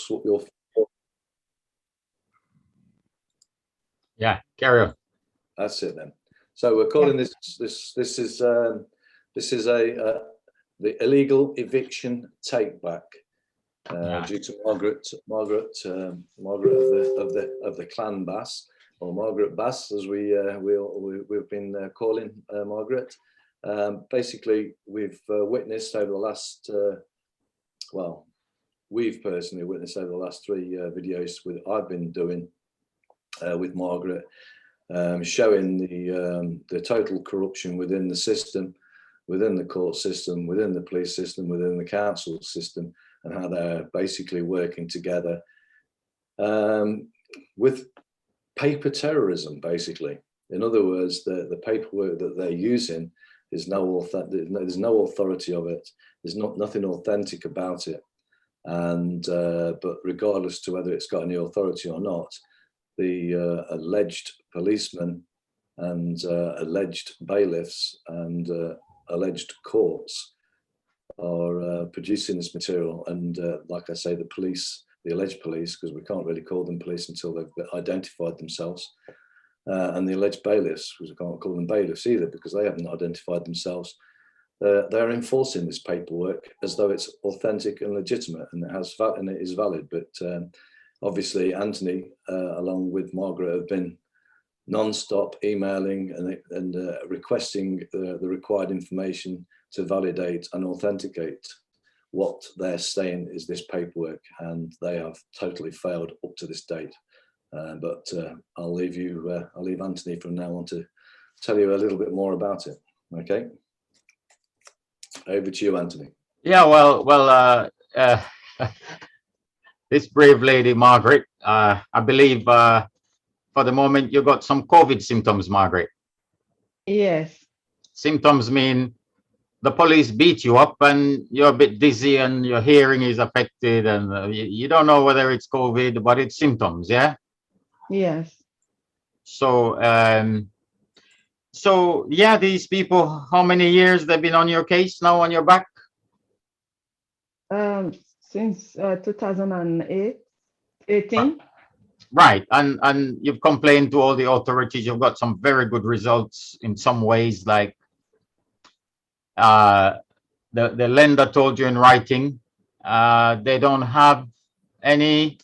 what your carry on. That's it then. So we're calling this is the illegal eviction take back due to Margaret of the clan Bass, or Margaret Bass, as we've been calling Margaret. Basically, we've witnessed over the last we've personally witnessed over the last 3 videos I've been doing with Margaret, showing the total corruption within the system, within the court system, within the police system, within the council system, and how they're basically working together with paper terrorism, basically. In other words, the paperwork that they're using is there's no authority of it. There's nothing authentic about it. And but regardless to whether it's got any authority or not, the alleged policemen and alleged bailiffs and alleged courts are producing this material. And like I say, the police, the alleged police, because we can't really call them police until they've identified themselves, and the alleged bailiffs, because we can't call them bailiffs either because they haven't identified themselves, they're enforcing this paperwork as though it's authentic and legitimate, and it is valid. But obviously Anthony, along with Margaret, have been non-stop emailing and requesting the required information to validate and authenticate what they're saying is this paperwork, and they have totally failed up to this date. But I'll leave Anthony from now on to tell you a little bit more about it. Okay, over to you, Anthony. Yeah, well, this brave lady, Margaret, I believe for the moment you got some COVID symptoms, Margaret. Yes. Symptoms mean the police beat you up and you're a bit dizzy and your hearing is affected, and you don't know whether it's COVID, but it's symptoms, yeah? Yes. So, yeah, these people, how many years they've been on your case now, on your back? Since 2018. Right, and you've complained to all the authorities. You've got some very good results in some ways, like the lender told you in writing they don't have any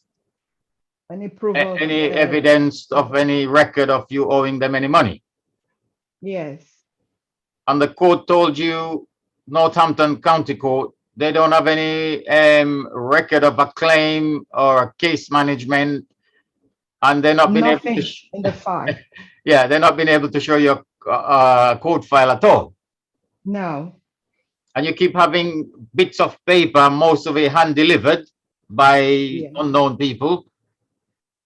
proof of any evidence of any record of you owing them any money. Yes. And the court told you, Northampton County Court, they don't have any record of a claim or a case management, and they're not been able to in the file. yeah, they're not been able to show your court file at all. No. And you keep having bits of paper, most of it hand delivered by unknown people.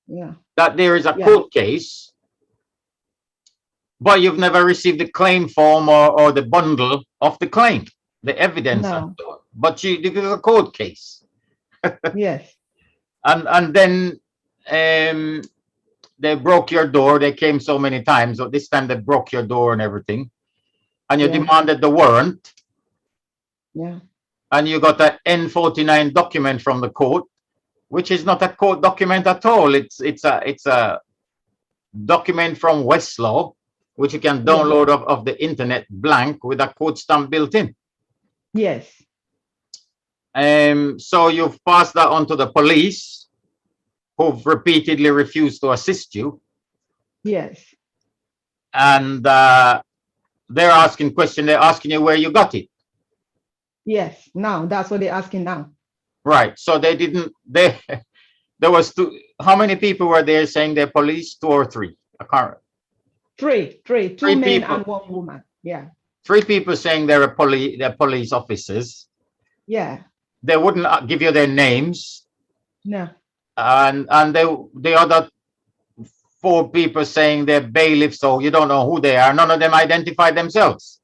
Yeah. That there is a court case, but you've never received the claim form or the bundle of the claim, the evidence. No. But this is a court case. Yes. And then they broke your door. They came so many times. So this time they broke your door and everything. And you demanded the warrant. Yeah. And you got an N49 document from the court, which is not a court document at all. It's a document from Westlaw, which you can download off the internet, blank, with a court stamp built in. Yes. So you've passed that on to the police, who've repeatedly refused to assist you. Yes. And they're asking questions. They're asking you where you got it. Yes. Now that's what they're asking now. Right. So they didn't. There was two. How many people were there saying they're police? 2 or 3? I can't. Three. Two Three men people. and 1 woman. Yeah. 3 people saying they're police officers. Yeah. They wouldn't give you their names. No. And the other 4 people saying they're bailiffs, so you don't know who they are. None of them identified themselves.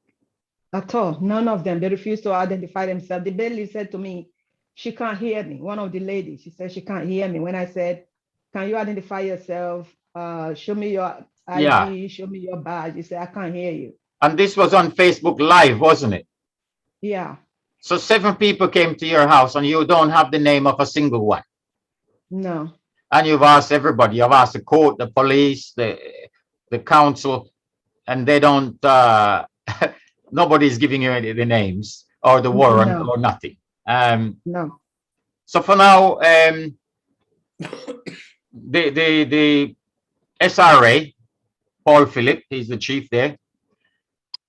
At all. None of them. They refused to identify themselves. The bailiff said to me, she can't hear me. One of the ladies, she said she can't hear me. When I said, can you identify yourself? Show me your ID, show me your badge. He said, I can't hear you. And this was on Facebook Live, wasn't it? Yeah. So 7 people came to your house and you don't have the name of a single one. No. And you've asked everybody. You've asked the court, the police, the council, and they don't. Nobody's giving you any the names or the warrant No. or nothing. No. So for now, the SRA, Paul Phillip, he's the chief there,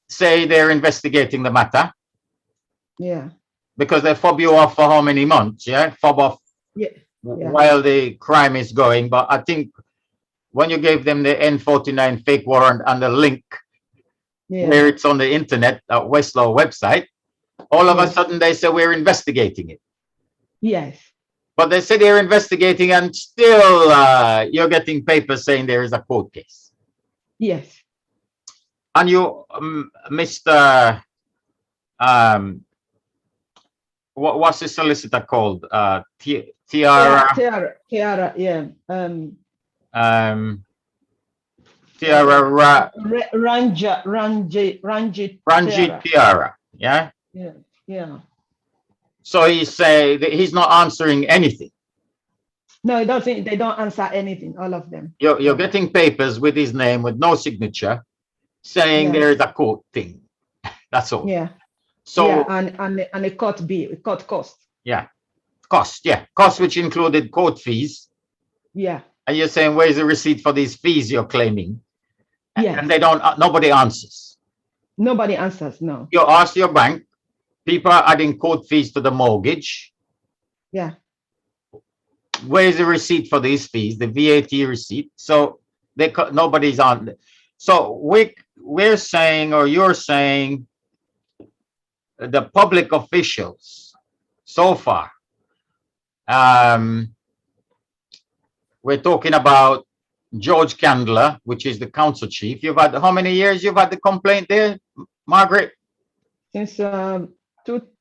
say they're investigating the matter. Yeah. Because they fob you off for how many months? Yeah, fob off. Yeah. While the crime is going. But I think when you gave them the N49 fake warrant and the link where it's on the internet at Westlaw website, all of a sudden they say we're investigating it. Yes. But they say they're investigating, and still you're getting papers saying there is a court case. Yes. And you, Mr. What's the solicitor called? Tiara. Tiara, yeah. Tiara Ranjit Tiara. Yeah. Yeah. Yeah. So he's saying that he's not answering anything. No, it doesn't. They don't answer anything. All of them. You're getting papers with his name with no signature, saying there is a court thing. That's all. Yeah. So and a court bill, a court cost. Yeah, cost. Yeah, cost which included court fees. Yeah. And you're saying where's the receipt for these fees you're claiming? Yeah. And they don't. Nobody answers. Nobody answers. No. You ask your bank. People are adding court fees to the mortgage. Yeah. Where's the receipt for these fees? The VAT receipt. So nobody's on. So we're saying, or you're saying, the public officials so far, we're talking about George Candler, which is the council chief. You've had how many years you've had the complaint there, Margaret? Since 2-3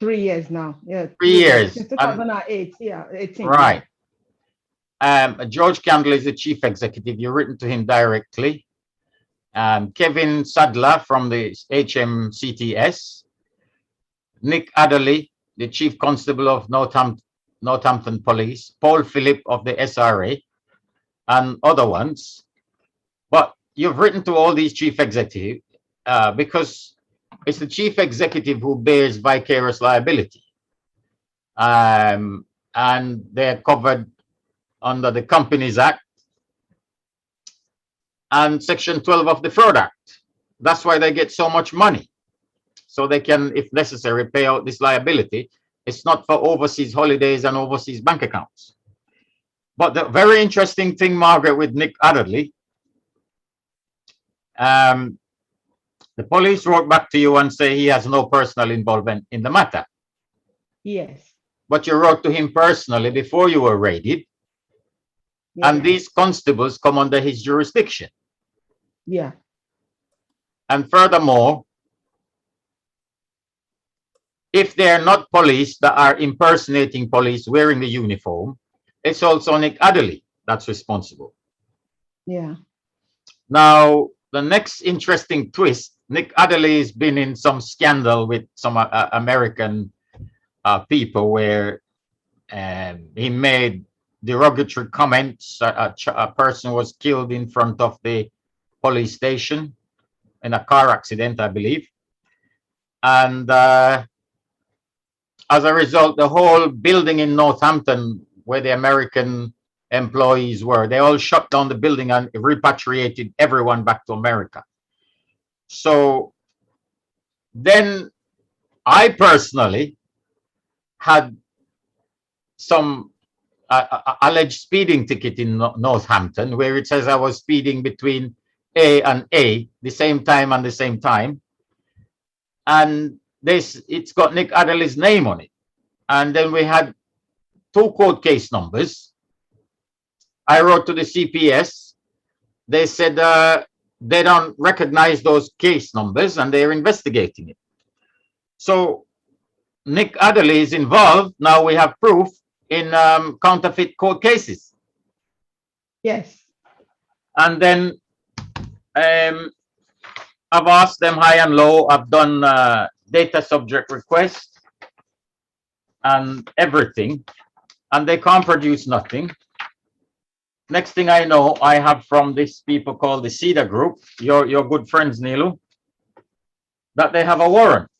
years now. Yeah. 3 years. Since 2008. Yeah. 18. Right. George Candler is the chief executive. You've written to him directly. Kevin Sadler from the HMCTS. Nick Adderley, the chief constable of Northampton Police. Paul Phillip of the SRA. And other ones. But you've written to all these chief executives because it's the chief executive who bears vicarious liability. And they're covered under the Companies Act and Section 12 of the Fraud Act. That's why they get so much money. So they can, if necessary, pay out this liability. It's not for overseas holidays and overseas bank accounts. But the very interesting thing, Margaret, with Nick Adderley, the police wrote back to you and say he has no personal involvement in the matter. Yes. But you wrote to him personally before you were raided. Yeah. And these constables come under his jurisdiction. Yeah. And furthermore, if they're not police that are impersonating police wearing the uniform, it's also Nick Adderley that's responsible. Yeah. Now, the next interesting twist, Nick Adderley has been in some scandal with some American people where he made derogatory comments. A person was killed in front of the police station in a car accident, I believe. And as a result, the whole building in Northampton where the American employees were, they all shut down the building and repatriated everyone back to America. So then I personally had some alleged speeding ticket in Northampton where it says I was speeding between A and A, the same time and the same time. And it's got Nick Adderley's name on it. And then we had 2 court case numbers. I wrote to the CPS. They said they don't recognize those case numbers and they're investigating it. So Nick Adderley is involved. Now we have proof in counterfeit court cases. Yes. And then I've asked them high and low. I've done data subject requests and everything, and they can't produce nothing. next thing I know, I have from these people called the Cedar Group, your good friends, Nilu, that they have a warrant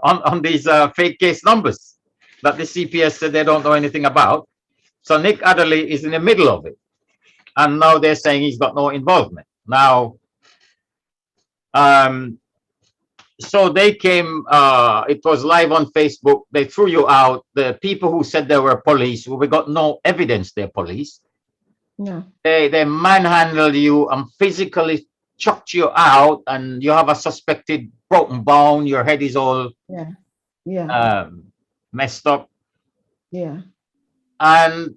on these fake case numbers that the CPS said they don't know anything about. So Nick Adderley is in the middle of it. And now they're saying he's got no involvement. Now, so they came, it was live on Facebook. They threw you out. The people who said they were police, well, we got no evidence they're police. Yeah. They manhandled you and physically chucked you out, and you have a suspected broken bone. Your head is all messed up. Yeah. And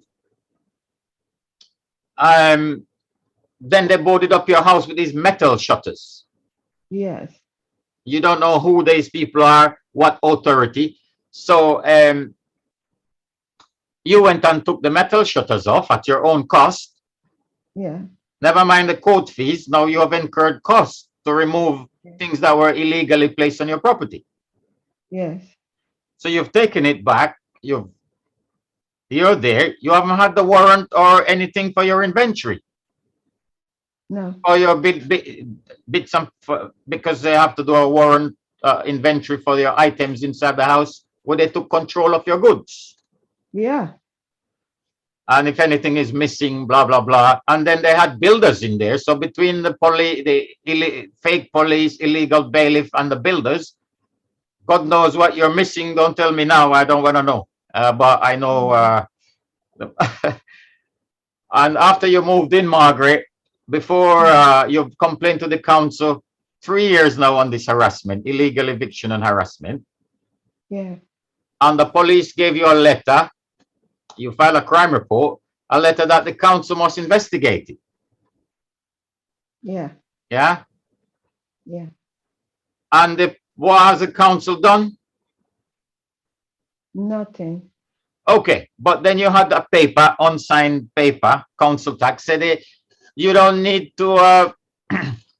then they boarded up your house with these metal shutters. Yes. You don't know who these people are, what authority. So you went and took the metal shutters off at your own cost. Yeah. Never mind the court fees. Now you have incurred costs to remove things that were illegally placed on your property. Yes. So you've taken it back. You're there. You haven't had the warrant or anything for your inventory. No. Or your bits because they have to do a warrant inventory for your items inside the house where they took control of your goods. Yeah. And if anything is missing, blah, blah, blah. And then they had builders in there. So between the fake police, illegal bailiff, and the builders, God knows what you're missing. Don't tell me now. I don't want to know. But I know. And after you moved in, Margaret, before you've complained to the council, 3 years now on this harassment, illegal eviction and harassment. Yeah. And the police gave you a letter. You filed a crime report, a letter that the council must investigate it. Yeah. Yeah. Yeah. And what has the council done? Nothing. Okay, but then you had a paper, unsigned paper, council tax, said you don't need to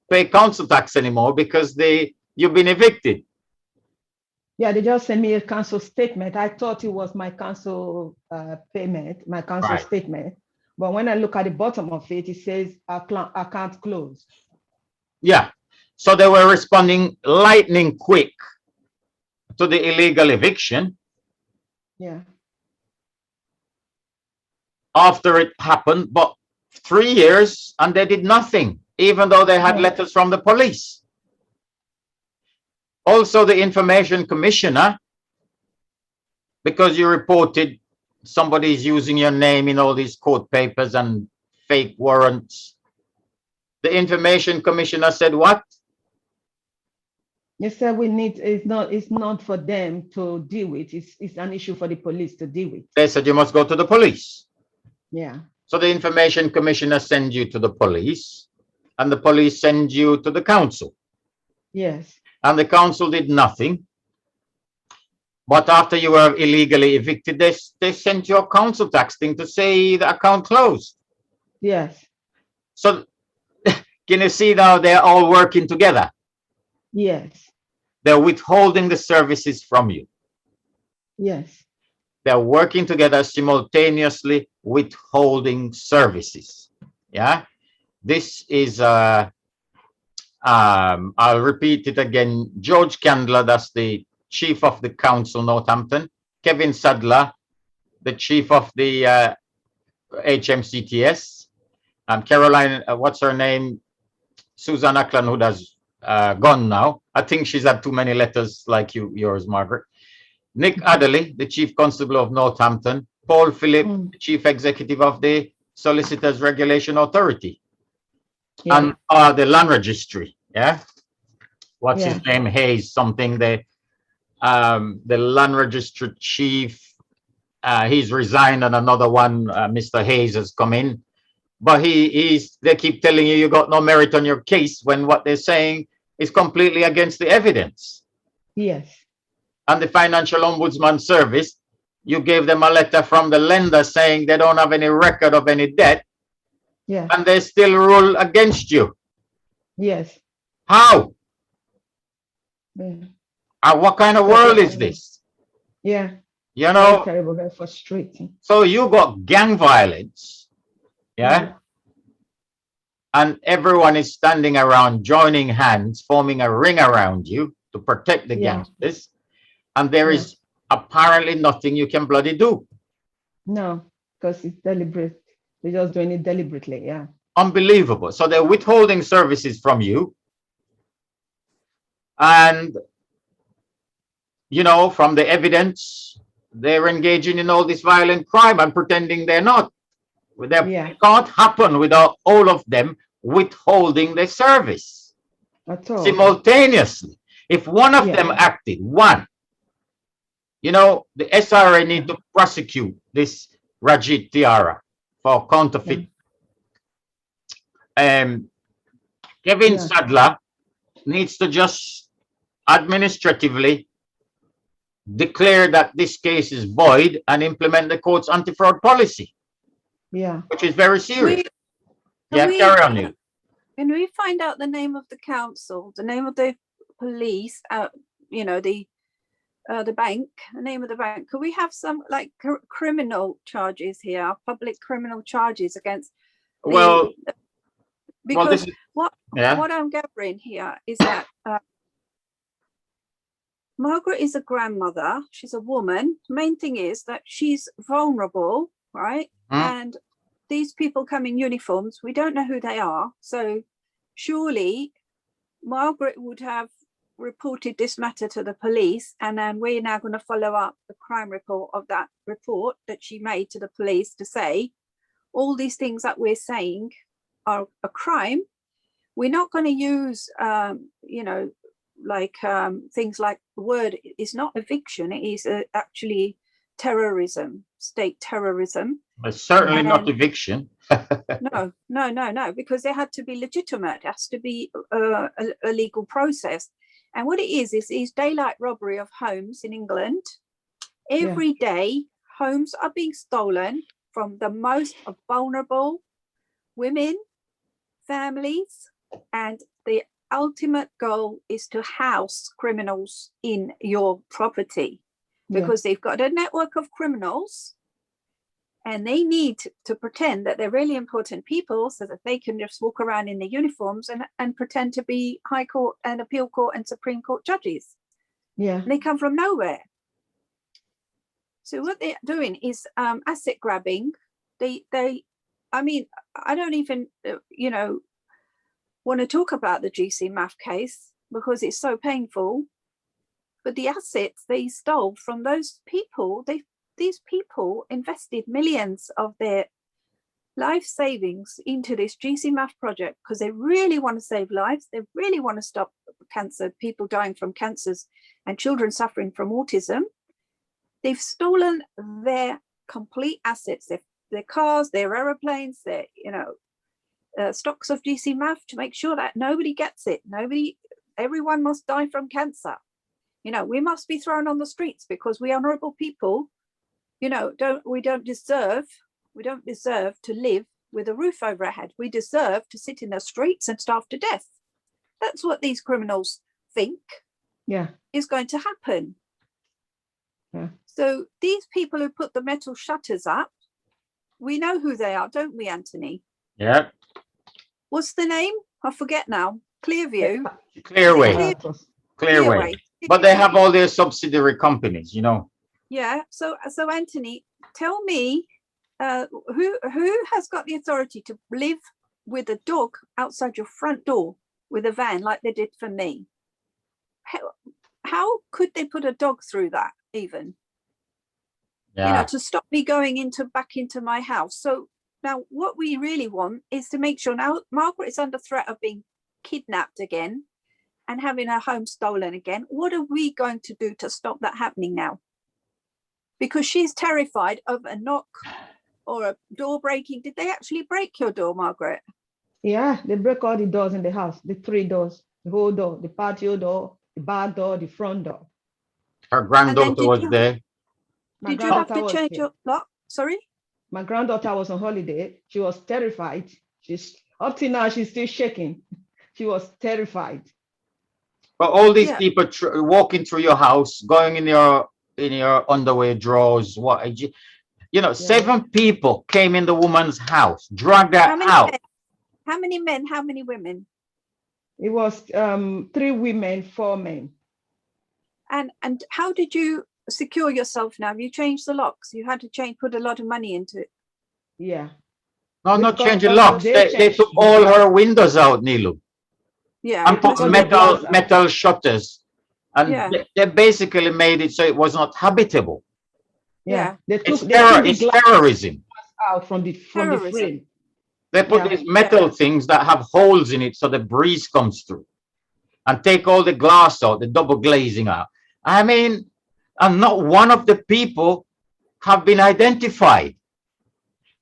pay council tax anymore because you've been evicted. Yeah, they just sent me a council statement. I thought it was my council payment, my council statement. But when I look at the bottom of it, it says account closed. Yeah, so they were responding lightning quick to the illegal eviction. Yeah. After it happened, but 3 years and they did nothing, even though they had letters from the police. Also, the information commissioner, because you reported somebody's using your name in all these court papers and fake warrants, the information commissioner said what? You said it's not for them to deal with. It's an issue for the police to deal with. They said you must go to the police. Yeah. So the information commissioner sends you to the police, and the police send you to the council. Yes. And the council did nothing. But after you were illegally evicted, they sent you a council tax thing to say the account closed. Yes. So can you see now they're all working together? Yes. They're withholding the services from you. Yes. They're working together simultaneously withholding services. Yeah. This is I'll repeat it again. George Candler, that's the chief of the council, Northampton. Kevin Sadler, the chief of the HMCTS. Caroline, what's her name? Susan Ackland, who has gone now. I think she's had too many letters like yours, Margaret. Nick Adderley, the chief constable of Northampton. Paul Phillip, the chief executive of the Solicitors Regulation Authority. Yeah. And the land registry, yeah. What's his name? Hayes something. The land registry chief. He's resigned, and another one, Mr. Hayes, has come in. But they keep telling you got no merit on your case when what they're saying is completely against the evidence. Yes. And the Financial Ombudsman Service, you gave them a letter from the lender saying they don't have any record of any debt. Yeah. And they still rule against you. Yes. How? Yeah. What kind of world is this? Yeah. You know, very terrible, very frustrating. so you got gang violence Yeah. And everyone is standing around, joining hands, forming a ring around you to protect the gangsters. And there is apparently nothing you can bloody do. No, because it's deliberate. They're just doing it deliberately. Yeah. Unbelievable. So they're withholding services from you. And, you know, from the evidence, they're engaging in all this violent crime and pretending they're not. It can't happen without all of them withholding their service At all. simultaneously. If one of them acted, you know, the SRA need to prosecute this Rajit Tiara for counterfeit. Kevin Sadler needs to just administratively declare that this case is void and implement the court's anti-fraud policy. Yeah. Which is very serious. Carry on, Neil. Can we find out the name of the council, the name of the police, you know, the bank, the name of the bank? Could we have some like criminal charges here, public criminal charges against the, because what I'm gathering here is that Margaret is a grandmother, she's a woman. Main thing is that she's vulnerable, right? And these people come in uniforms, we don't know who they are. So surely Margaret would have reported this matter to the police, and then we're now going to follow up the crime report of that report that she made to the police to say all these things that we're saying are a crime. We're not going to use, you know, like things like the word is not eviction, it is actually terrorism, state terrorism. It's certainly not eviction. No, because they had to be legitimate. It has to be a legal process. And what it is daylight robbery of homes in England. Every day, homes are being stolen from the most vulnerable women, families, and the ultimate goal is to house criminals in your property, because they've got a network of criminals and they need to pretend that they're really important people so that they can just walk around in their uniforms and pretend to be High Court and Appeal Court and Supreme Court judges. And they come from nowhere. So what they're doing is asset grabbing. I mean, I don't even, you know, want to talk about the GC Math case because it's so painful. But the assets they stole from those people, these people invested millions of their life savings into this GC Math project because they really want to save lives. They really want to stop cancer, people dying from cancers and children suffering from autism. They've stolen their complete assets, their cars, their aeroplanes, their, you know, stocks of GC Math to make sure that nobody gets it. Everyone must die from cancer. You know, we must be thrown on the streets because we honorable people, you know, we don't deserve to live with a roof over our head. We deserve to sit in the streets and starve to death. That's what these criminals think is going to happen. So these people who put the metal shutters up, we know who they are, don't we, Anthony? Yeah. What's the name? I forget now. Clearview. Clearway. But they have all their subsidiary companies, you know. Yeah. So Anthony, tell me, who has got the authority to live with a dog outside your front door with a van like they did for me? How could they put a dog through that even? You know, to stop me going back into my house. So now what we really want is to make sure now Margaret is under threat of being kidnapped again and having her home stolen again. What are we going to do to stop that happening now? Because she's terrified of a knock or a door breaking. Did they actually break your door, Margaret? Yeah, they broke all the doors in the house, the 3 doors, the whole door, the patio door, the back door, the front door. Her granddaughter was there. Did you have to change your lock? Sorry? My granddaughter was on holiday. She was terrified. She's up till now, she's still shaking. She was terrified. But all these people walking through your house, going in your underwear drawers, You know, 7 people came in the woman's house, dragged her out. How many men? How many women? It was 3 women, 4 men. And how did you secure yourself now? You changed the locks. You had to put a lot of money into it. Yeah. No, not Because changing locks. They took all her windows out, Nilu. Yeah. And put metal shutters. And they basically made it so it was not habitable. Yeah. It's terrorism. Out from the frame. They put these metal things that have holes in it so the breeze comes through. And take all the glass out, the double glazing out. I mean, and not one of the people have been identified.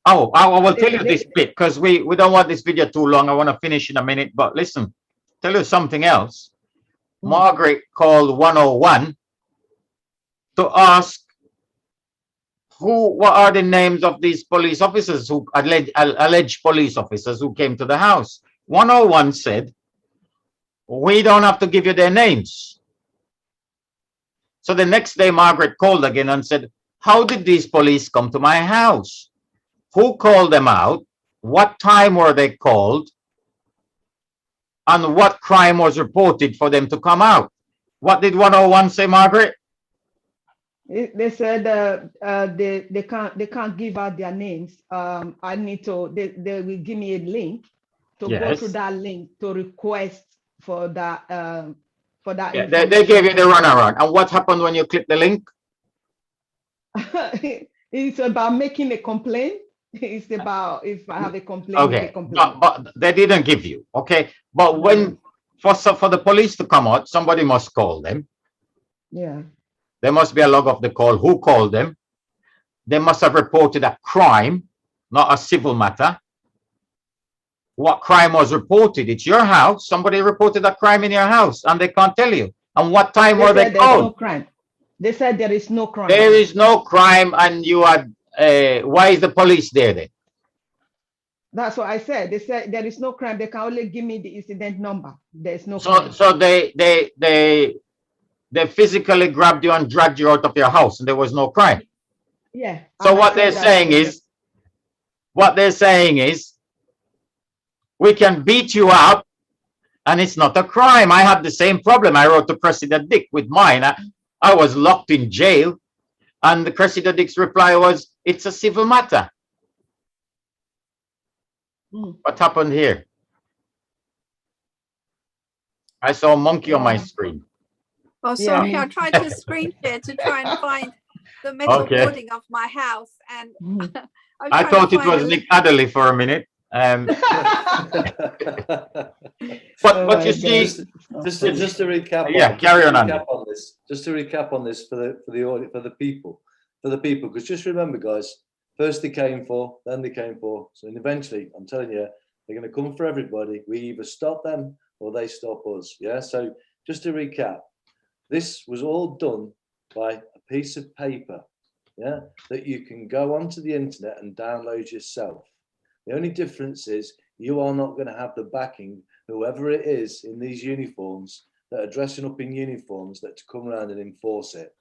Oh, I will tell you this bit because we don't want this video too long. I want to finish in a minute. But listen, tell you something else. Margaret called 101 to ask what are the names of these police officers who alleged police officers who came to the house. 101 said, we don't have to give you their names. So the next day, Margaret called again and said, how did these police come to my house? Who called them out? What time were they called? And what crime was reported for them to come out? What did 101 say, Margaret? They said they can't give out their names. I need to. They will give me a link to go through that link to request for that. Yeah, they gave you the runaround. And what happened when you click the link? It's about making a complaint. It's about if I have a complaint. Okay, but they didn't give you. Okay, but when for the police to come out, somebody must call them. Yeah. There must be a log of the call. Who called them? They must have reported a crime, not a civil matter. What crime was reported? It's your house. Somebody reported a crime in your house, and they can't tell you. And what time were they called? No crime. They said there is no crime. There is no crime, and you are. Why is the police there then? That's what I said. They said there is no crime. They can only give me the incident number. There is no crime. So they physically grabbed you and dragged you out of your house, and there was no crime. Yeah. So what they're saying is, we can beat you up, and it's not a crime. I had the same problem. I wrote to Cressida Dick with mine. I was locked in jail, and the Cressida Dick's reply was, "It's a civil matter." What happened here? I saw a monkey on my screen. Oh, sorry, I tried to screen share to try and find the metal boarding of my house, and I thought it was Nick Adderley for a minute. But you see, just to recap. Carry on. Just to recap on this for the people, because just remember, guys. First they came for, then they came for. So eventually, I'm telling you, they're going to come for everybody. We either stop them or they stop us. Yeah. So just to recap, this was all done by a piece of paper. Yeah, that you can go onto the internet and download yourself. The only difference is you are not going to have the backing, whoever it is in these uniforms that are dressing up in uniforms, that to come around and enforce it.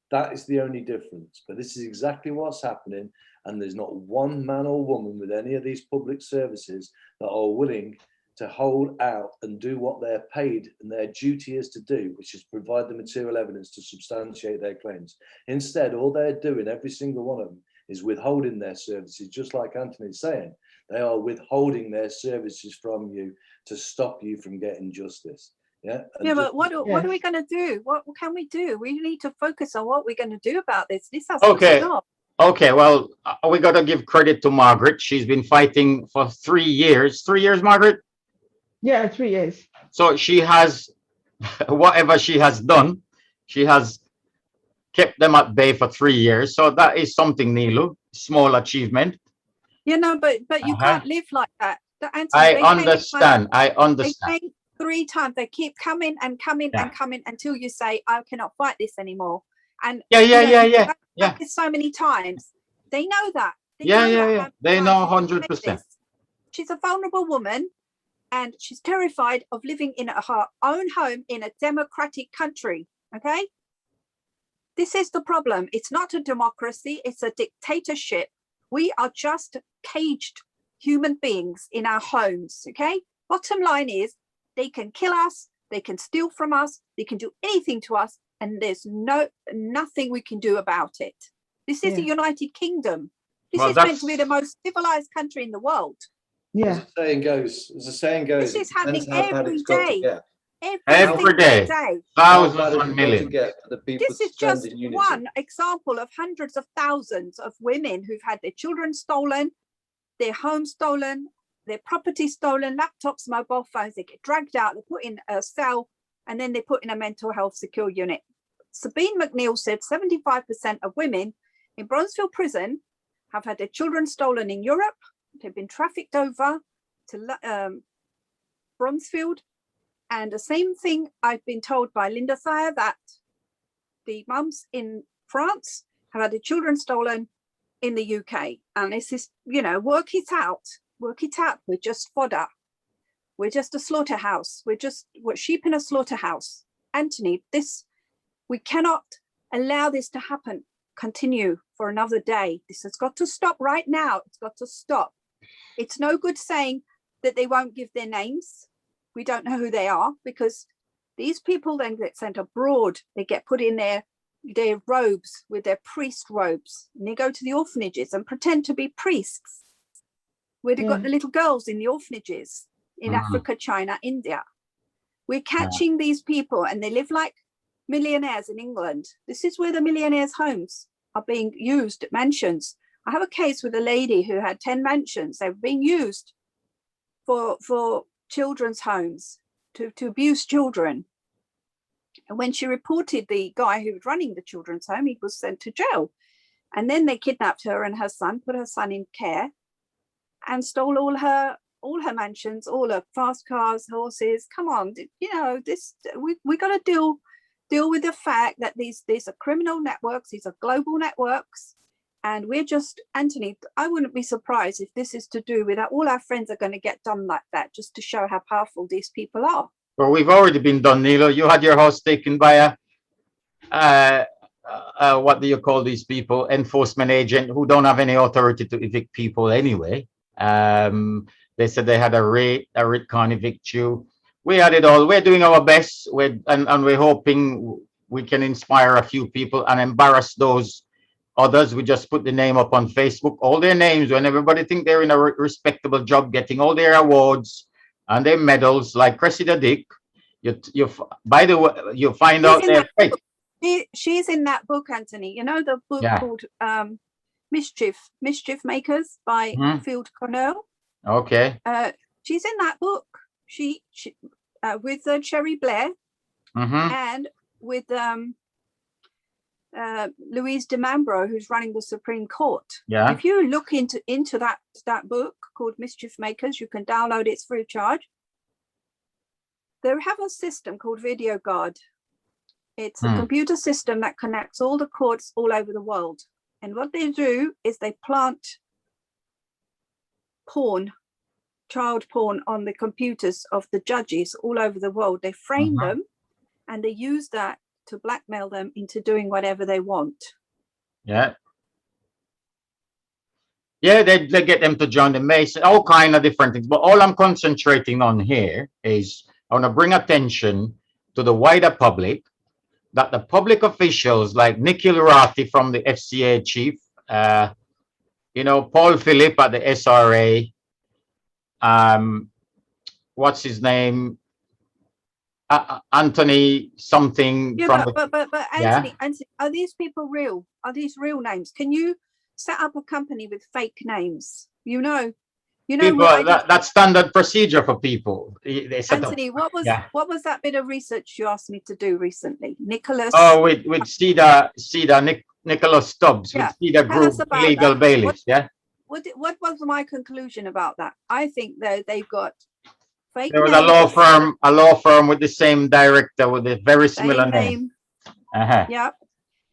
That is the only difference. But this is exactly what's happening. And there's not one man or woman with any of these public services that are willing to hold out and do what they're paid and their duty is to do, which is provide the material evidence to substantiate their claims. Instead, all they're doing, every single one of them, is withholding their services, just like Anthony's saying. They are withholding their services from you to stop you from getting justice. Yeah. But what are we going to do? What can we do? We need to focus on what we're going to do about this. This has to stop. Okay, well, we got to give credit to Margaret. She's been fighting for 3 years. 3 years, Margaret? Yeah, 3 years. So she has, whatever she has done, she has kept them at bay for 3 years. So that is something, Nilu, small achievement. You know, but you can't live like that. I understand. They came 3 times. They keep coming and coming and coming until you say, I cannot fight this anymore. And it's so many times. They know that. They know 100%. She's a vulnerable woman, and she's terrified of living in her own home in a democratic country. Okay, This is the problem. It's not a democracy. It's a dictatorship. We are just caged human beings in our homes. Okay. Bottom line is they can kill us. They can steal from us. They can do anything to us. And there's nothing we can do about it. This is the United Kingdom. This is meant to be the most civilized country in the world. Yeah. As the saying goes, this is happening every day. Every day. Thousands and millions. This is just one example of hundreds of thousands of women who've had their children stolen, their homes stolen, their property stolen, laptops, mobile phones. They get dragged out, they put in a cell, and then they put in a mental health secure unit. Sabine McNeil said 75% of women in Bronzeville prison have had their children stolen in Europe. They've been trafficked over to Bronzeville. And the same thing I've been told by Linda Thayer, that the mums in France have had their children stolen in the UK. And this is, you know, work it out. We're just fodder. We're just a slaughterhouse. We're sheep in a slaughterhouse. Anthony, we cannot allow this to happen, continue for another day. This has got to stop right now. It's got to stop. It's no good saying that they won't give their names. We don't know who they are, because these people then get sent abroad. They get put in their robes with their priest robes, and they go to the orphanages and pretend to be priests, where they've got the little girls in the orphanages in Africa, China, India. We're catching these people, and they live like millionaires in England. This is where the millionaires' homes are being used, mansions. I have a case with a lady who had 10 mansions. They were being used for children's homes to abuse children. And when she reported the guy who was running the children's home, he was sent to jail. And then they kidnapped her and her son, put her son in care, and stole all her mansions, all her fast cars, horses. Come on, you know, we got to deal with the fact that these are criminal networks, these are global networks. And we're just, Anthony, I wouldn't be surprised if this is to do with that. All our friends are going to get done like that, just to show how powerful these people are. Well, we've already been done, Nilo. You had your house taken by what do you call these people? Enforcement agent who don't have any authority to evict people anyway. They said they had a writ can't evict you. We had it all. We're doing our best. And we're hoping we can inspire a few people and embarrass those others. We just put the name up on Facebook, all their names, when everybody think they're in a respectable job, getting all their awards and their medals, like Cressida Dick. By the way, you find out they're fake. She's in that book, Anthony. You know the book called Mischief Makers by Field Cornell. Okay. She's in that book. She with Cherry Blair and with Louise DeMambro, who's running the Supreme Court. Yeah. If you look into that book called Mischief Makers, you can download it, it's free of charge. They have a system called Video Guard. It's a computer system that connects all the courts all over the world. And what they do is they plant child porn on the computers of the judges all over the world. They frame them, and they use that to blackmail them into doing whatever they want. Yeah. Yeah, they get them to join the Mason, all kind of different things. But all I'm concentrating on here is I want to bring attention to the wider public that the public officials like Nikhil Rathi from the FCA chief, you know, Paul Phillip at the SRA, what's his name? Anthony something. Yeah, but Anthony, are these people real? Are these real names? Can you set up a company with fake names? You know people, that's standard procedure for people. Anthony, what was that bit of research you asked me to do recently? Nicholas. Oh, with Nicholas Stubbs with Cedar Group Legal Bailiffs. What was my conclusion about that? I think that they've got fake. There was a law firm with the same director with a very similar name. Yeah.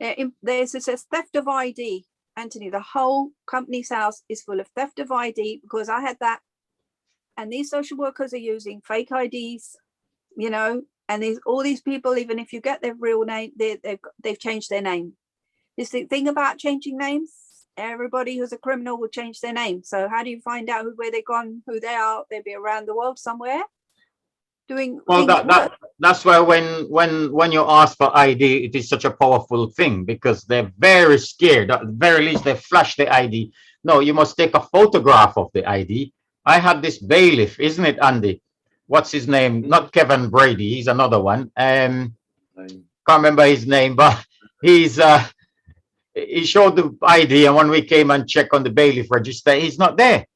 It says theft of ID. Anthony, the whole company's house is full of theft of ID, because I had that. And these social workers are using fake IDs, you know, And there's all these people, even if you get their real name, they've changed their name. This thing about changing names, everybody who's a criminal will change their name. So how do you find out where they've gone, who they are? They'll be around the world somewhere doing Well, work. that's why when you ask for ID, it is such a powerful thing, because they're very scared. At the very least, they flash the ID. No, you must take a photograph of the ID. I had this bailiff, isn't it, Andy? What's his name? Not Kevin Brady. He's another one. Can't remember his name, but he showed the ID, and when we came and checked on the bailiff register, he's not there.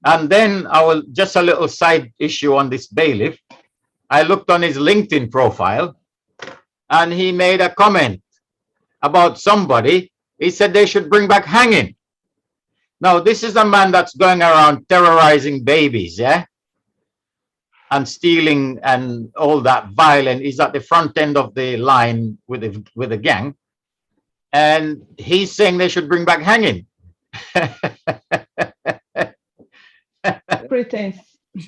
And then just a little side issue on this bailiff. I looked on his LinkedIn profile, and he made a comment about somebody. He said they should bring back hanging. Now, this is a man that's going around terrorizing babies, yeah? And stealing and all that violent. He's at the front end of the line with the gang. And he's saying they should bring back hanging. Pretense.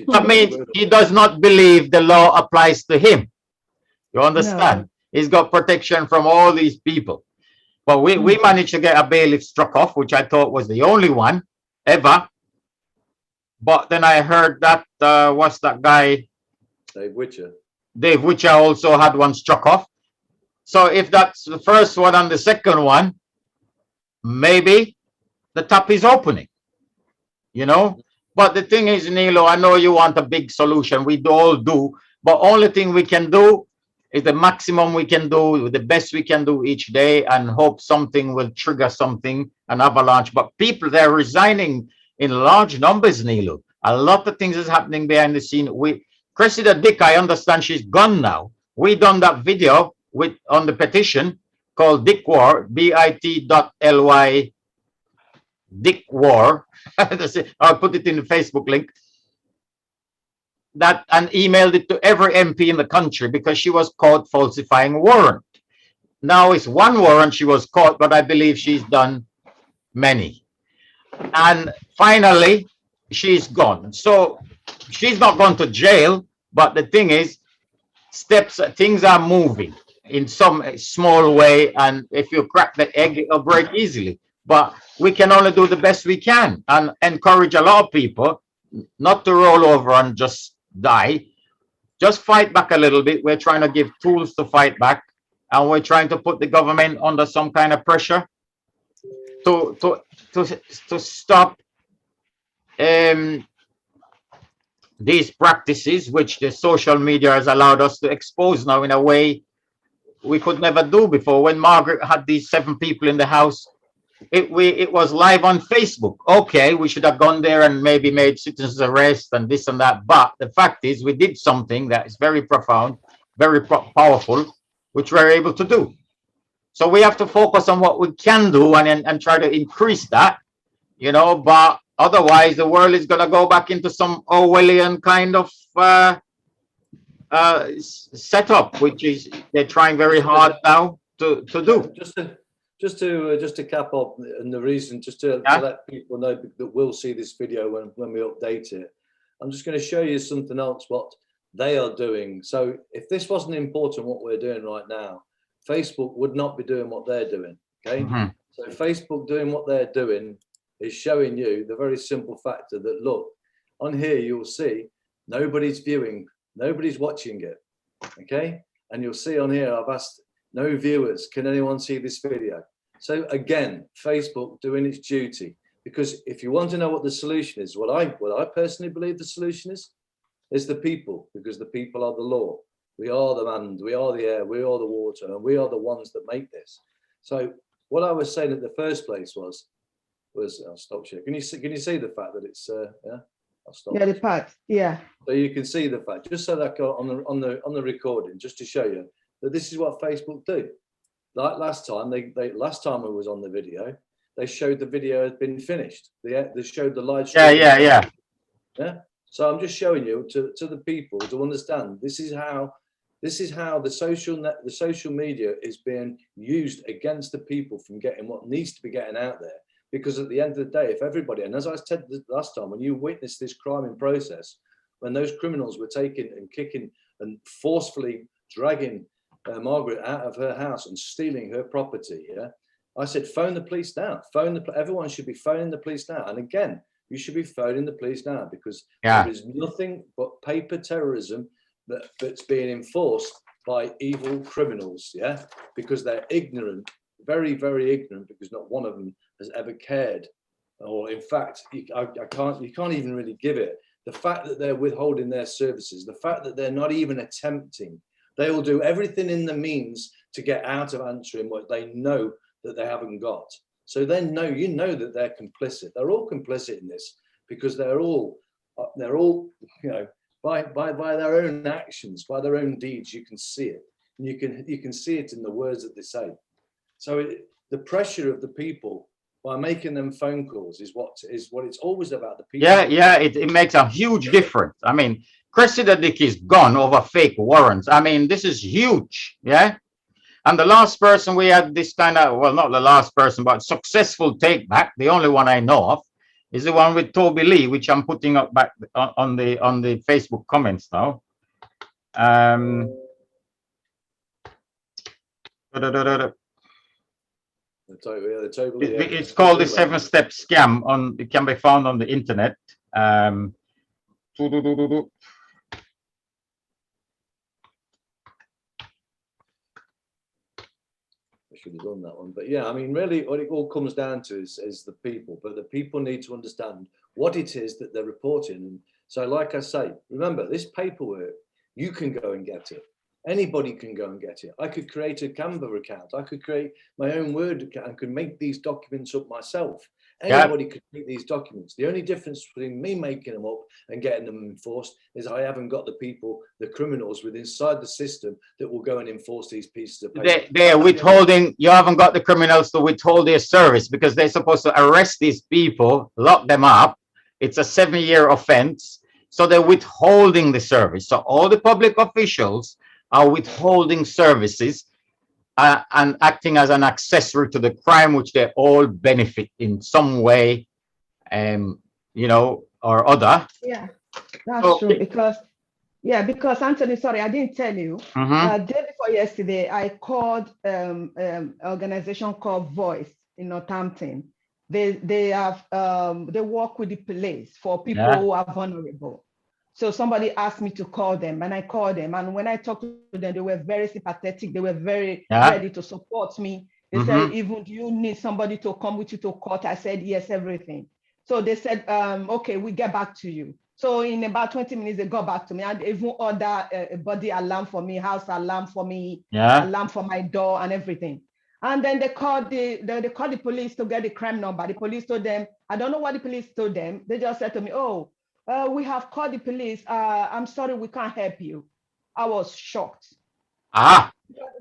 That means he does not believe the law applies to him. You understand? No. He's got protection from all these people. But we managed to get a bailiff struck off, which I thought was the only one ever. But then I heard that, what's that guy? Dave Witcher. Dave Witcher also had one struck off. So if that's the first one and the second one, maybe the tap is opening, you know? But the thing is, Nilo, I know you want a big solution. We all do. But only thing we can do is the maximum we can do, the best we can do each day, and hope something will trigger something, an avalanche. But people, they're resigning in large numbers, Nilo. A lot of things is happening behind the scene. Cressida Dick, I understand she's gone now. We done that video on the petition called Dick War, bit.ly Dick War. I'll put it in the Facebook link. That, and emailed it to every MP in the country, because she was caught falsifying warrant. Now it's one warrant she was caught, but I believe she's done many. And finally, she's gone. So she's not gone to jail, but the thing is, things are moving in some small way, and if you crack the egg, it'll break easily. But we can only do the best we can, and encourage a lot of people not to roll over and just die. Just fight back a little bit. We're trying to give tools to fight back, and we're trying to put the government under some kind of pressure to stop these practices, which the social media has allowed us to expose now in a way we could never do before. When Margaret had these 7 people in the house, it was live on Facebook. Okay, we should have gone there and maybe made citizens arrest and this and that. But the fact is, we did something that is very profound, very powerful, which we're able to do. So we have to focus on what we can do and try to increase that, you know. But otherwise, the world is going to go back into some Orwellian kind of setup, which is they're trying very hard now to do. Just to cap off, and the reason, just to let people know that we'll see this video when we update it, I'm just going to show you something else what they are doing. So if this wasn't important, what we're doing right now, Facebook would not be doing what they're doing. Okay, so Facebook doing what they're doing is showing you the very simple factor that, look, on here you'll see nobody's viewing, nobody's watching it. Okay, and you'll see on here I've asked no viewers, can anyone see this video? So again, Facebook doing its duty, because if you want to know what the solution is, what I personally believe the solution is the people, because the people are the law. We are the land, we are the air, we are the water, and we are the ones that make this. So what I was saying at the first place was I'll stop here. Can you see the fact that it's yeah? I'll stop. Yeah, the part. Yeah. So you can see the fact, just so that on the recording, just to show you that this is what Facebook do. Like last time, last time I was on the video, they showed the video had been finished. They showed the live stream. Yeah. So I'm just showing you to the people to understand this is how the social media is being used against the people from getting what needs to be getting out there. Because at the end of the day, if everybody, and as I said last time, when you witness this crime in process, when those criminals were taking and kicking and forcefully dragging Margaret out of her house and stealing her property. Yeah, I said, phone the police now. Everyone should be phoning the police now. And again, you should be phoning the police now, because there is nothing but paper terrorism that's being enforced by evil criminals. Yeah, because they're ignorant, very, very ignorant, because not one of them has ever cared. Or in fact, you can't even really give it. The fact that they're withholding their services, the fact that they're not even attempting. They will do everything in the means to get out of answering what they know that they haven't got. So then, you know that they're complicit. They're all complicit in this, because they're all, you know, by their own actions, by their own deeds. You can see it, and you can see it in the words that they say. So the pressure of the people by making them phone calls is what it's always about. The people. Yeah, it makes a huge difference. I mean, Cressida Dick is gone over fake warrants. I mean, this is huge. Yeah. And the last person we had this kind of, well, not the last person, but successful take back, the only one I know of, is the one with Toby Lee, which I'm putting up back on the Facebook comments now. It's called the 7-step scam. It can be found on the internet. I should have done that one, but yeah, I mean, really, what it all comes down to is the people. But the people need to understand what it is that they're reporting. And so, like I say, remember, this paperwork, you can go and get it. Anybody can go and get it. I could create a Canva account. I could create my own Word account and could make these documents up myself. Anybody could make these documents. The only difference between me making them up and getting them enforced is I haven't got the people, the criminals within inside the system that will go and enforce these pieces of paper. They're withholding. You haven't got the criminals to withhold their service, because they're supposed to arrest these people, lock them up. It's a 7-year offense. So they're withholding the service. So all the public officials are withholding services and acting as an accessory to the crime, which they all benefit in some way, you know, or other. Yeah, that's true. Because Anthony, sorry, I didn't tell you. Day before yesterday, I called organization called Voice in Northampton. They work with the police for people who are vulnerable. So somebody asked me to call them, and I called them. And when I talked to them, they were very sympathetic. They were very ready to support me. They said, even do you need somebody to come with you to court? I said, yes, everything. So they said, okay, we get back to you. So in about 20 minutes, they got back to me, and they even order a body alarm for me, house alarm for me, alarm for my door and everything. And then they called the police to get the crime number. The police told them, I don't know what the police told them. They just said to me, oh, we have called the police. I'm sorry, we can't help you. I was shocked.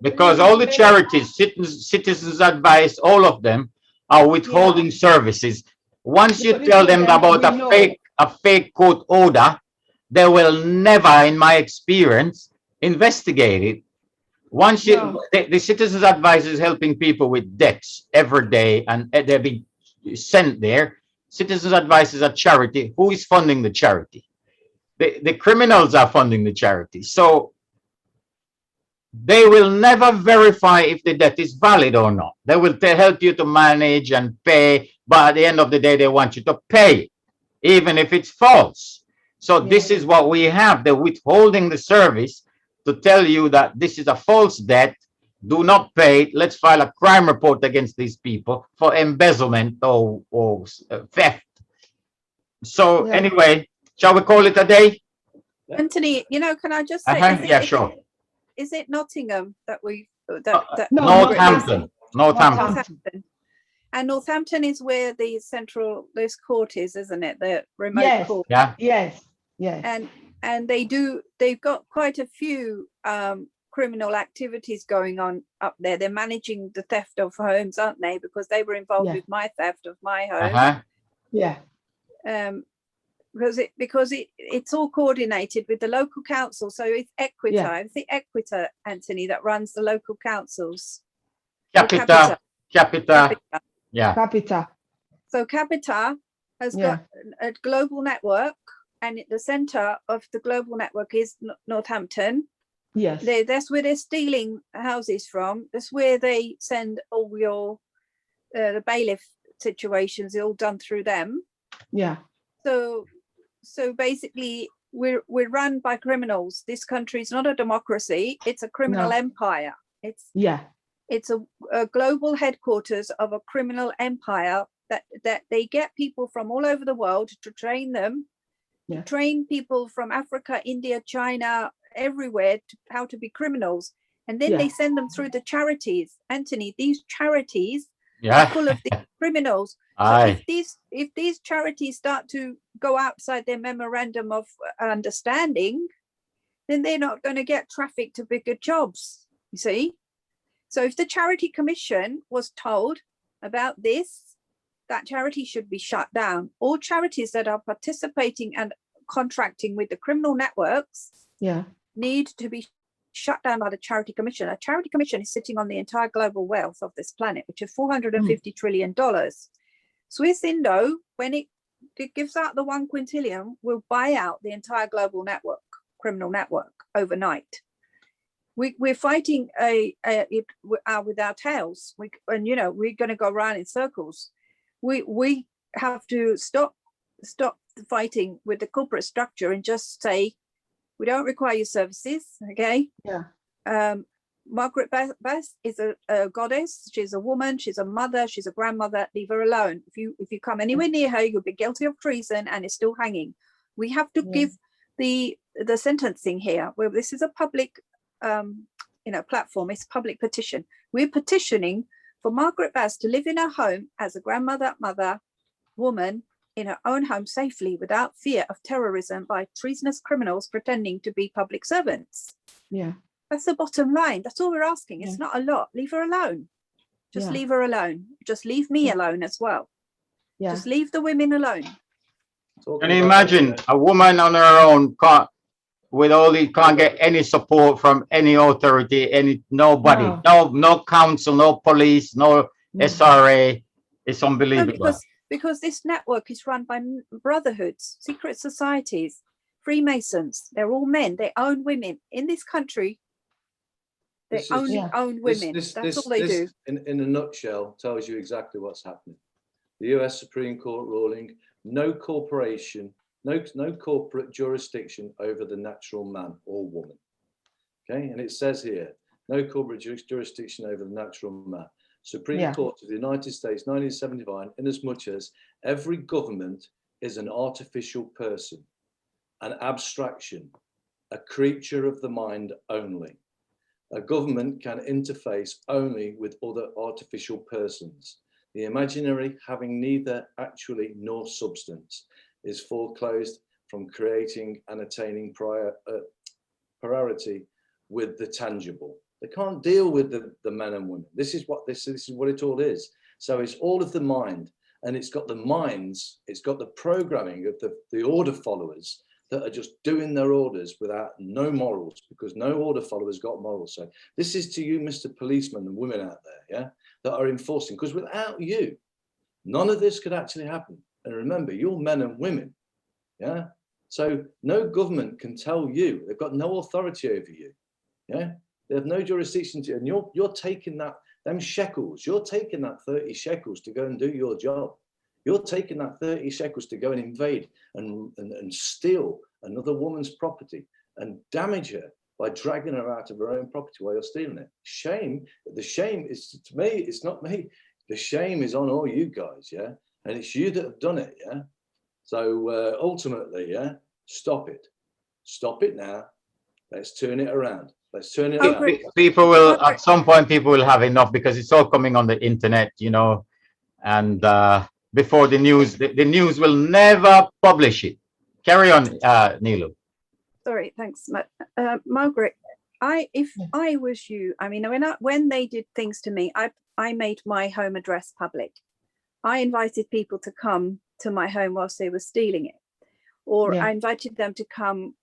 Because all the charities, Citizens Advice, all of them are withholding services. Once you tell them about a fake court order, they will never, in my experience, investigate it. Once the Citizens Advice is helping people with debts every day, and they're being sent there. Citizens Advice is a charity. Who is funding the charity? The criminals are funding the charity. So they will never verify if the debt is valid or not. They will help you to manage and pay, but at the end of the day, they want you to pay, even if it's false. So this is what we have. They're withholding the service to tell you that this is a false debt. Do not pay it. Let's file a crime report against these people for embezzlement or theft. So anyway, shall we call it a day? Anthony, you know, can I just say, sure. Is it Nottingham that Northampton. And Northampton is where the this court is, isn't it? The remote court. Yes. And they've got quite a few criminal activities going on up there. They're managing the theft of homes, aren't they? Because they were involved with my theft of my home. Because it's all coordinated with the local council. So it's Equita. It's the Equita, Anthony, that runs the local councils. Capita. Capita. So Capita has got a global network and at the center of the global network is Northampton. Yes. That's where they're stealing houses from. That's where they send all your the bailiff situations, all done through them. Yeah. So basically we're run by criminals. This country is not a democracy, it's a criminal empire. It's a global headquarters of a criminal empire that they get people from all over the world to train them, to train people from Africa, India, China, everywhere to how to be criminals. And then they send them through the charities. Anthony, these charities are full of these criminals. So if these charities start to go outside their memorandum of understanding, then they're not going to get traffic to bigger jobs, you see. So if the Charity Commission was told about this, that charity should be shut down. All charities that are participating and contracting with the criminal networks need to be shut down by the Charity Commission. A Charity Commission is sitting on the entire global wealth of this planet, which is $450 trillion. Swiss Indo, when it gives out the 1 quintillion, will buy out the entire global network, criminal network, overnight. We're fighting with our tails, and you know, we're going to go around in circles. We have to stop the fighting with the corporate structure and just say, we don't require your services, okay? Margaret Best is a goddess. She's a woman, she's a mother, she's a grandmother. Leave her alone. If you come anywhere near her, you'll be guilty of treason and it's still hanging. We have to give the sentencing here, where this is a public platform, it's a public petition. We're petitioning for Margaret Best to live in her home as a grandmother, mother, woman, in her own home safely without fear of terrorism by treasonous criminals pretending to be public servants. That's the bottom line. That's all we're asking. It's not a lot. Leave her alone. Just leave her alone. Just leave me alone as well. Just leave the women alone. Can you imagine a woman on her own can't get any support from any authority, nobody, no council, no police, no SRA. It's unbelievable. No, because this network is run by brotherhoods, secret societies, Freemasons. They're all men. They own women in this country. They only own women. That's all they do. In a nutshell, tells you exactly what's happening. The US Supreme Court ruling: no corporation, no corporate jurisdiction over the natural man or woman. Okay, and it says here, no corporate jurisdiction over the natural man. Supreme Court of the United States, 1979, in as much as every government is an artificial person, an abstraction, a creature of the mind only. A government can interface only with other artificial persons. The imaginary, having neither actually nor substance, is foreclosed from creating and attaining priority with the tangible. They can't deal with the men and women. This is what it all is. So it's all of the mind, and it's got the minds, it's got the programming of the order followers that are just doing their orders without no morals, because no order follower's got morals. So this is to you, Mr. Policeman and women out there, that are enforcing, because without you, none of this could actually happen. And remember, you're men and women, So no government can tell you, they've got no authority over you, They have no jurisdiction to, and you're taking them shekels, you're taking that 30 shekels to go and do your job. You're taking that 30 shekels to go and invade and steal another woman's property and damage her by dragging her out of her own property while you're stealing it. Shame. The shame is, to me, it's not me. The shame is on all you guys, and it's you that have done it, So ultimately, stop it. Stop it now. Let's turn it around. Let's turn it around. People will, at some point, people will have enough, because it's all coming on the internet, and before the news, the news will never publish it. Carry on, Nilu. Sorry, thanks, Margaret. If I was you, I mean, when they did things to me, I made my home address public. I invited people to come to my home whilst they were stealing it, or I invited them to come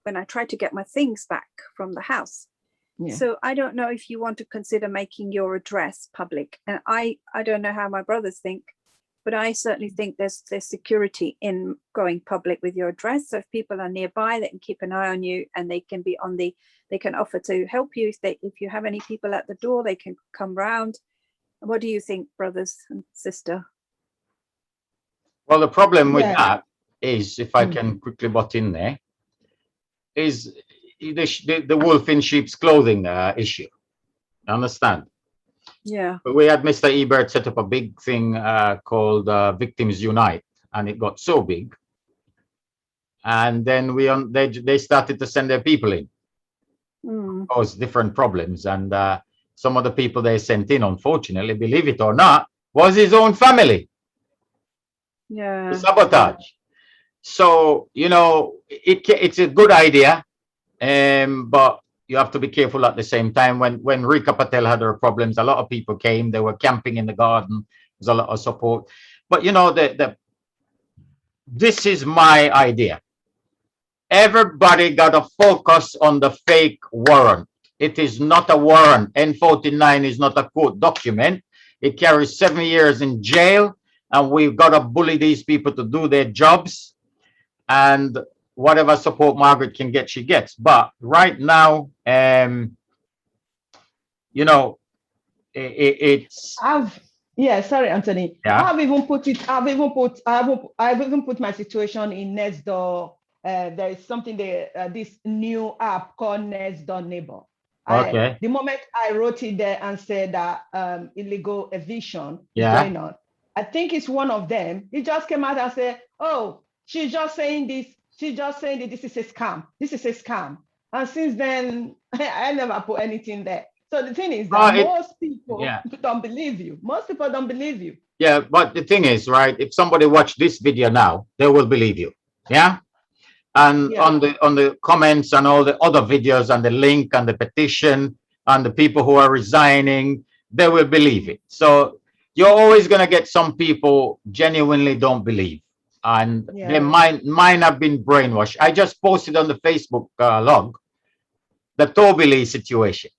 when I tried to get my things back from the house. So I don't know if you want to consider making your address public. And I don't know how my brothers think. But I certainly think there's security in going public with your address. So if people are nearby, they can keep an eye on you, and they can be on the, they can offer to help you. If you have any people at the door, they can come round. What do you think, brothers and sister? Well, the problem with Yeah. that is, if I can quickly butt in there, is the wolf in sheep's clothing issue. Understand? Yeah. But we had Mr. Ebert set up a big thing called Victims Unite, and it got so big. And then they started to send their people in, cause different problems. And some of the people they sent in, unfortunately, believe it or not, was his own family. Yeah. Sabotage. So, you know, it's a good idea, but you have to be careful at the same time. When Rika Patel had her problems, a lot of people came. They were camping in the garden. There's a lot of support. But, you know, this is my idea. Everybody got to focus on the fake warrant. It is not a warrant. N49 is not a court document. It carries 7 years in jail, and we've got to bully these people to do their jobs. And whatever support Margaret can get, she gets. But right now, you know, it's. Yeah, sorry, Anthony. Yeah. I've even put my situation in next door. There is something there, this new app called Next Door Neighbor. Okay. The moment I wrote it there and said that illegal eviction is Yeah. going on, I think it's one of them. He just came out and said, "Oh, she's just saying this. She's just saying that this is a scam. This is a scam." And since then, I never put anything there. So the thing is that most people don't believe you. Most people don't believe you. Yeah, but the thing is, right? If somebody watch this video now, they will believe you. Yeah. And on the comments and all the other videos and the link and the petition and the people who are resigning, they will believe it. So you're always going to get some people genuinely don't believe, and they might have been brainwashed. I just posted on the Facebook log the Toby Lee situation.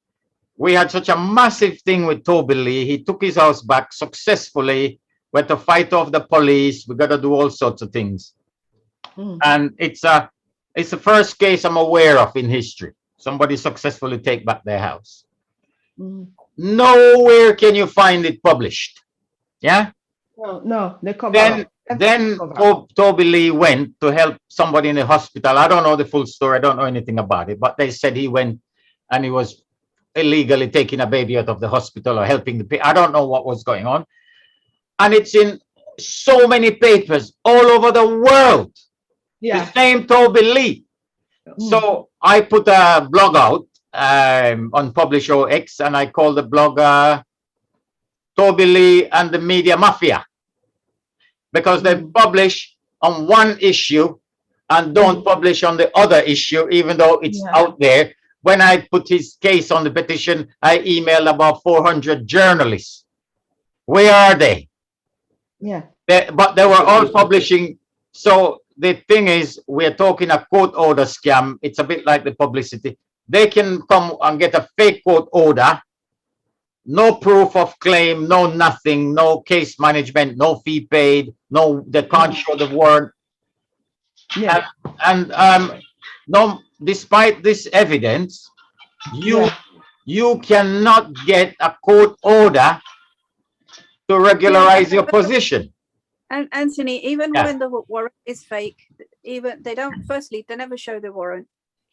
We had such a massive thing with Toby Lee. He took his house back successfully. We had to fight off the police. We got to do all sorts of things. And it's the first case I'm aware of in history. Somebody successfully take back their house. Nowhere can you find it published. Yeah? No, they cover Then Toby Lee went to help somebody in the hospital. I don't know the full story. I don't know anything about it. But they said he went and he was illegally taking a baby out of the hospital or helping the I don't know what was going on. And it's in so many papers all over the world. The same Toby Lee. So I put a blog out on Publish OX, and I called the blog Toby Lee and the Media Mafia, because they publish on one issue and don't publish on the other issue, even though it's out there. When I put his case on the petition, I emailed about 400 journalists. Where are they? But they were all publishing. So the thing is, we're talking a court order scam. It's a bit like the publicity. They can come and get a fake court order, no proof of claim, no nothing, no case management, no fee paid, no, they can't show the warrant. No, despite this evidence, you cannot get a court order to regularize your position. And Anthony, even when the warrant is fake, even they don't. Firstly, they never show the warrant.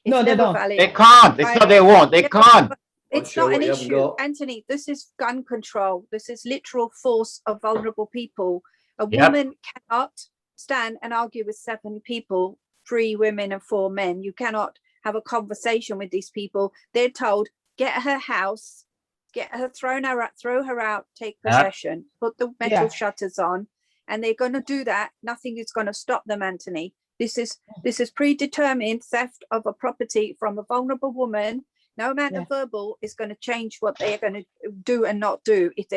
It's no, they don't. Valid. They can't. It's not. They won't. They can't. It's not an issue, Anthony. This is gun control. This is literal force of vulnerable people. A woman cannot stand and argue with 7 people, 3 women and 4 men. You cannot have a conversation with these people. They're told, get her house, get her, throw her out, take possession, put the metal shutters on, and they're going to do that. Nothing is going to stop them, Anthony. This is predetermined theft of a property from a vulnerable woman. No amount of verbal is going to change what they are going to do and not do. If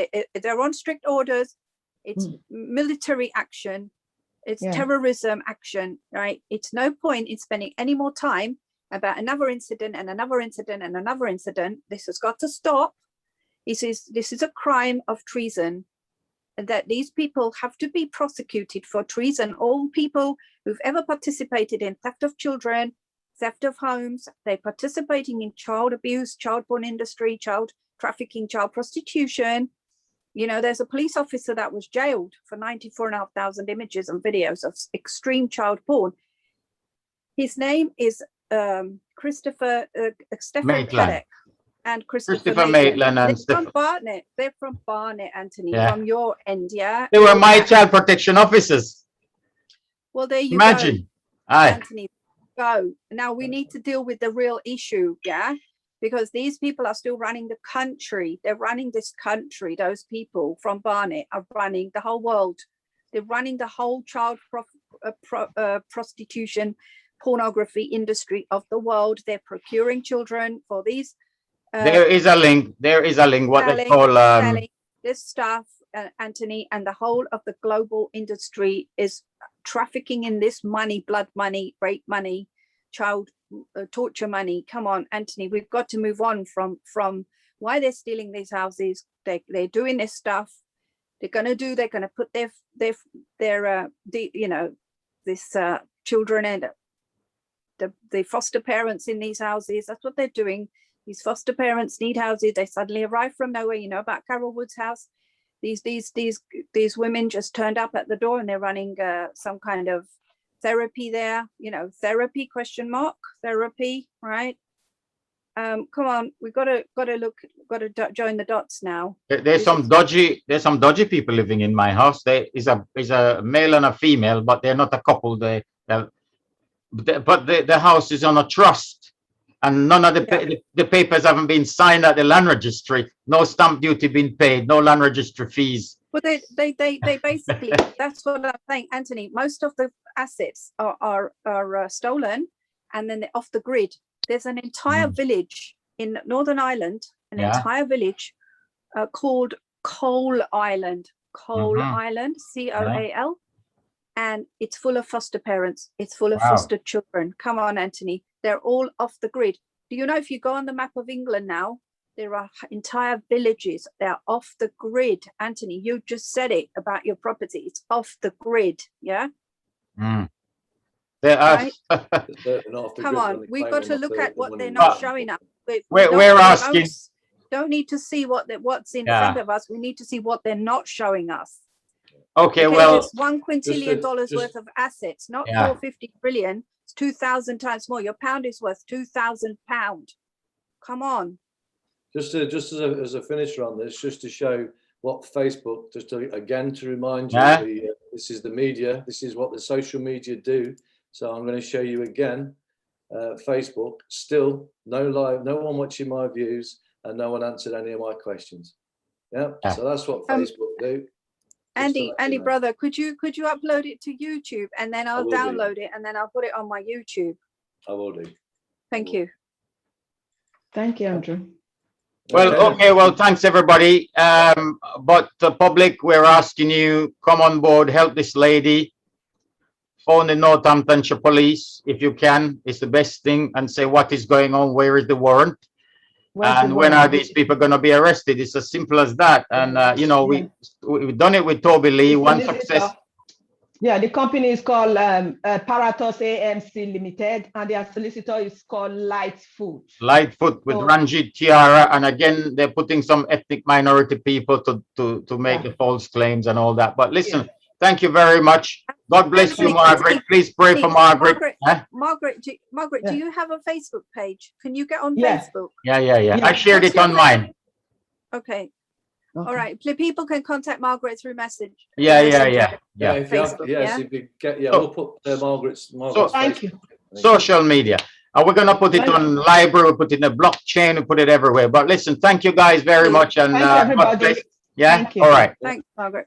they're on strict orders, it's military action, it's terrorism action, right? It's no point in spending any more time about another incident and another incident and another incident. This has got to stop. This is a crime of treason. that these people have to be prosecuted for treason. All people who've ever participated in theft of children, theft of homes, they're participating in child abuse, child porn industry, child trafficking, child prostitution. You know, there's a police officer that was jailed for 94,500 images and videos of extreme child porn. His name is Stefan Kedek and Christopher Maitland. and They're from Barnet. They're from Barnet, Anthony, Yeah. from your end, yeah? They were my child protection officers. Well, there you Imagine. go, Aye. Anthony. Go. Now we need to deal with the real issue, yeah? Because these people are still running the country. They're running this country. Those people from Barnet are running the whole world. They're running the whole child prostitution, pornography industry of the world. They're procuring children for these. There is a link. There is a link. What they call selling this stuff, Anthony, and the whole of the global industry is trafficking in this money, blood money, rape money, child torture money. Come on, Anthony, we've got to move on from why they're stealing these houses. They're doing this stuff. They're going to put their you know, this children and the foster parents in these houses. That's what they're doing. These foster parents need houses. They suddenly arrive from nowhere. You know about Carol Wood's house. These women just turned up at the door and they're running some kind of therapy there. You know, therapy ? Therapy, right? Come on, we've got to join the dots now. there's some dodgy people living in my house. There is a male and a female, but they're not a couple. But the house is on a trust, and none of the papers haven't been signed at the land registry. No stamp duty been paid. No land registry fees. Well, they basically, that's what I'm saying, Anthony. Most of the assets are stolen, and then they're off the grid. There's an entire village in Northern Ireland, entire village called Coal Island, Island, COAL, and it's full of foster parents. It's full of foster children. Come on, Anthony, they're all off the grid. Do you know, if you go on the map of England now, there are entire villages. They're off the grid. Anthony, you just said it about your property. It's off the grid. Yeah. They are. Right? Come on, we've got to look at what they're not showing us. We're asking. Don't need to see what's in front of us. We need to see what they're not showing us. Okay, well, it's $1 quintillion worth of assets, not 450 billion. It's 2,000 times more. Your pound is worth £2,000. Come on. Just as a finisher on this, just to show what Facebook, again to remind you, this is the media. This is what the social media do. So I'm going to show you again. Facebook, still no one watching my views, and no one answered any of my questions. So that's what Facebook do. Andy, brother, could you upload it to YouTube, and then I'll download it, and then I'll put it on my YouTube. I will do. Thank you. Thank you, Andrew. Well, okay, well, thanks everybody. But the public, we're asking you, come on board, help this lady. Phone the Northamptonshire police if you can. It's the best thing, and say what is going on, where is the warrant, and when are these people going to be arrested? It's as simple as that. And you know, we've done it with Toby Lee. One success. Yeah, the company is called Paratos AMC Limited, and their solicitor is called Lightfoot. Lightfoot with Ranjit Tiara, and again, they're putting some ethnic minority people to make the false claims and all that. But listen, thank you very much. God bless you, Margaret. Please pray for Margaret. Margaret, do you have a Facebook page? Can you get on Facebook? Yeah. I shared it on mine. Okay. All right. People can contact Margaret through message. We'll put Margaret's. Thank you. Social media. And we're going to put it on library, we'll put it in a blockchain, we'll put it everywhere. But listen, thank you guys very much. And everybody. yeah. All right. Thanks, Margaret.